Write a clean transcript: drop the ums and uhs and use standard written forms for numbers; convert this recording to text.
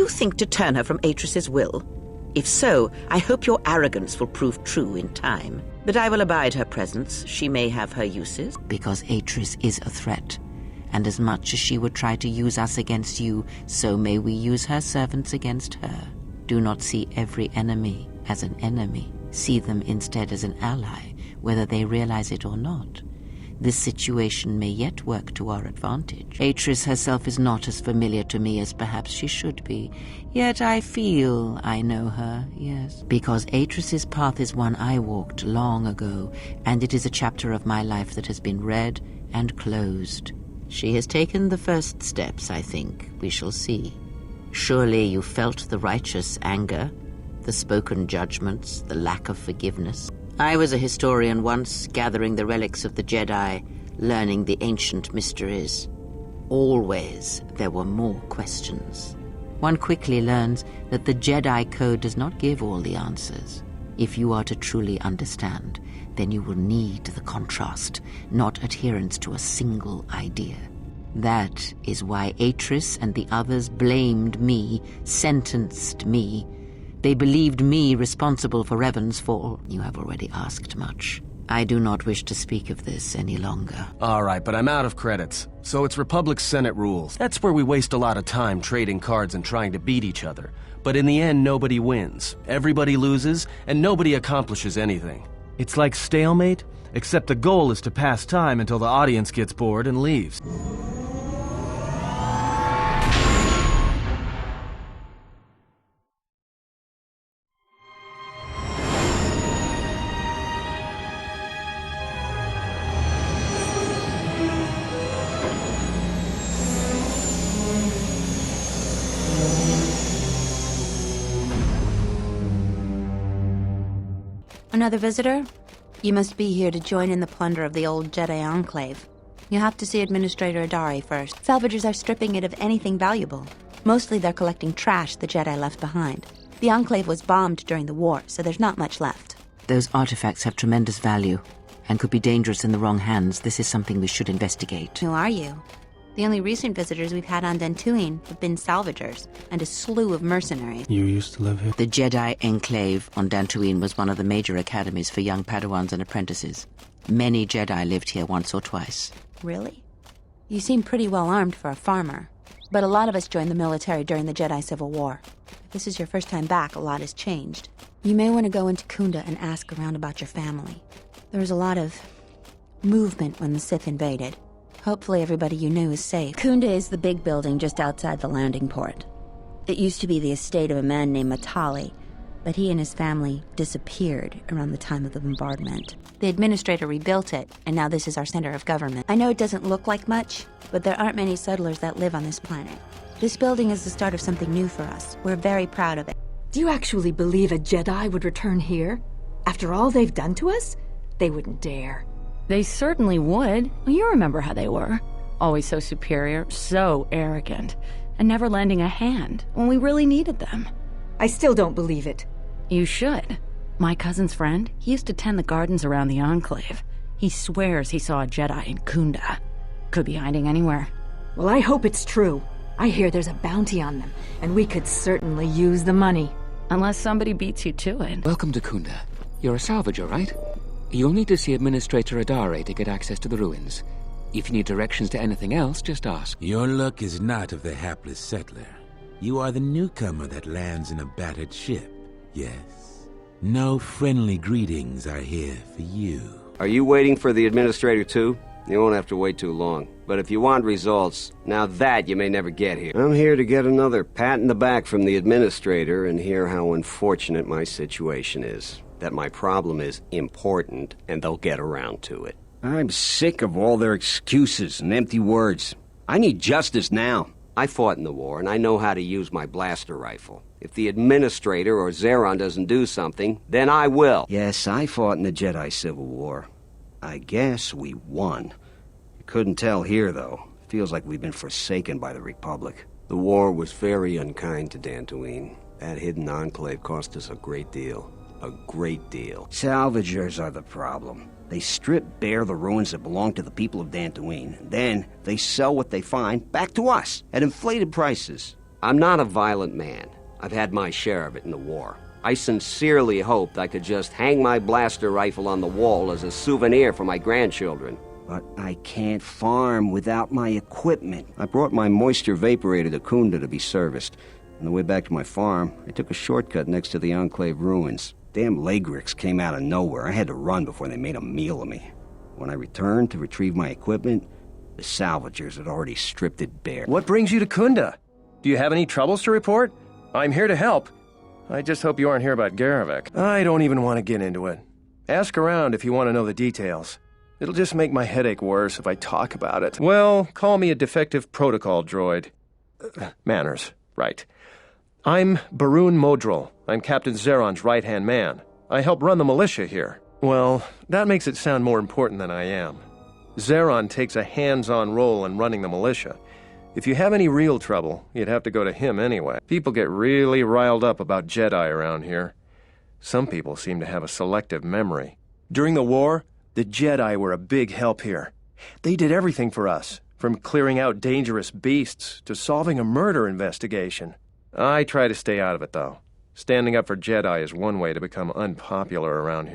you think to turn her from Atris's will? If so, I hope your arrogance will prove true in time. But I will abide her presence. She may have her uses. Because Atris is a threat. And as much as she would try to use us against you, so may we use her servants against her. Do not see every enemy as an enemy. See them instead as an ally, whether they realize it or not. This situation may yet work to our advantage. Atris herself is not as familiar to me as perhaps she should be, yet I feel I know her, yes. Because Atris's path is one I walked long ago, and it is a chapter of my life that has been read and closed. She has taken the first steps, I think. We shall see. Surely you felt the righteous anger, the spoken judgments, the lack of forgiveness. I was a historian once, gathering the relics of the Jedi, learning the ancient mysteries. Always there were more questions. One quickly learns that the Jedi Code does not give all the answers. If you are to truly understand, then you will need the contrast, not adherence to a single idea. That is why Atris and the others blamed me, sentenced me. They believed me responsible for Revan's fall. You have already asked much. I do not wish to speak of this any longer. All right, but I'm out of credits. So it's Republic Senate rules. That's where we waste a lot of time trading cards and trying to beat each other. But in the end, nobody wins. Everybody loses, and nobody accomplishes anything. It's like stalemate, except the goal is to pass time until the audience gets bored and leaves. Another visitor? You must be here to join in the plunder of the old Jedi Enclave. You have to see Administrator Adari first. Salvagers are stripping it of anything valuable. Mostly they're collecting trash the Jedi left behind. The Enclave was bombed during the war, so there's not much left. Those artifacts have tremendous value and could be dangerous in the wrong hands. This is something we should investigate. Who are you? The only recent visitors we've had on Dantooine have been salvagers and a slew of mercenaries. You used to live here? The Jedi Enclave on Dantooine was one of the major academies for young Padawans and apprentices. Many Jedi lived here once or twice. Really? You seem pretty well armed for a farmer. But a lot of us joined the military during the Jedi Civil War. If this is your first time back, a lot has changed. You may want to go into Kunda and ask around about your family. There was a lot of movement when the Sith invaded. Hopefully everybody you knew is safe. Kunda is the big building just outside the landing port. It used to be the estate of a man named Matali, but he and his family disappeared around the time of the bombardment. The administrator rebuilt it, and now this is our center of government. I know it doesn't look like much, but there aren't many settlers that live on this planet. This building is the start of something new for us. We're very proud of it. Do you actually believe a Jedi would return here? After all they've done to us? They wouldn't dare. They certainly would. You remember how they were. Always so superior, so arrogant, and never lending a hand when we really needed them. I still don't believe it. You should. My cousin's friend, he used to tend the gardens around the Enclave. He swears he saw a Jedi in Kunda. Could be hiding anywhere. Well, I hope it's true. I hear there's a bounty on them, and we could certainly use the money. Unless somebody beats you to it. Welcome to Kunda. You're a salvager, right? You'll need to see Administrator Adare to get access to the ruins. If you need directions to anything else, just ask. Your luck is not of the hapless settler. You are the newcomer that lands in a battered ship, yes. No friendly greetings are here for you. Are you waiting for the Administrator too? You won't have to wait too long. But if you want results, now that you may never get here. I'm here to get another pat in the back from the Administrator and hear how unfortunate my situation is. That my problem is important, and they'll get around to it. I'm sick of all their excuses and empty words. I need justice now. I fought in the war, and I know how to use my blaster rifle. If the Administrator or Zeron doesn't do something, then I will. Yes, I fought in the Jedi Civil War. I guess we won. You couldn't tell here, though. Feels like we've been forsaken by the Republic. The war was very unkind to Dantooine. That hidden enclave cost us a great deal. A great deal. Salvagers are the problem. They strip bare the ruins that belong to the people of Dantooine. Then they sell what they find back to us at inflated prices. I'm not a violent man. I've had my share of it in the war. I sincerely hoped I could just hang my blaster rifle on the wall as a souvenir for my grandchildren. But I can't farm without my equipment. I brought my moisture vaporator to Kunda to be serviced. On the way back to my farm, I took a shortcut next to the Enclave ruins. Damn Lagrix came out of nowhere. I had to run before they made a meal of me. When I returned to retrieve my equipment, the salvagers had already stripped it bare. What brings you to Kunda? Do you have any troubles to report? I'm here to help. I just hope you aren't here about Garavik. I don't even want to get into it. Ask around if you want to know the details. It'll just make my headache worse if I talk about it. Well, call me a defective protocol droid. Manners, right. I'm Barun Modril. I'm Captain Zeron's right-hand man. I help run the militia here. Well, that makes it sound more important than I am. Zeron takes a hands-on role in running the militia. If you have any real trouble, you'd have to go to him anyway. People get really riled up about Jedi around here. Some people seem to have a selective memory. During the war, the Jedi were a big help here. They did everything for us, from clearing out dangerous beasts to solving a murder investigation. I try to stay out of it, though. Standing up for Jedi is one way to become unpopular around here.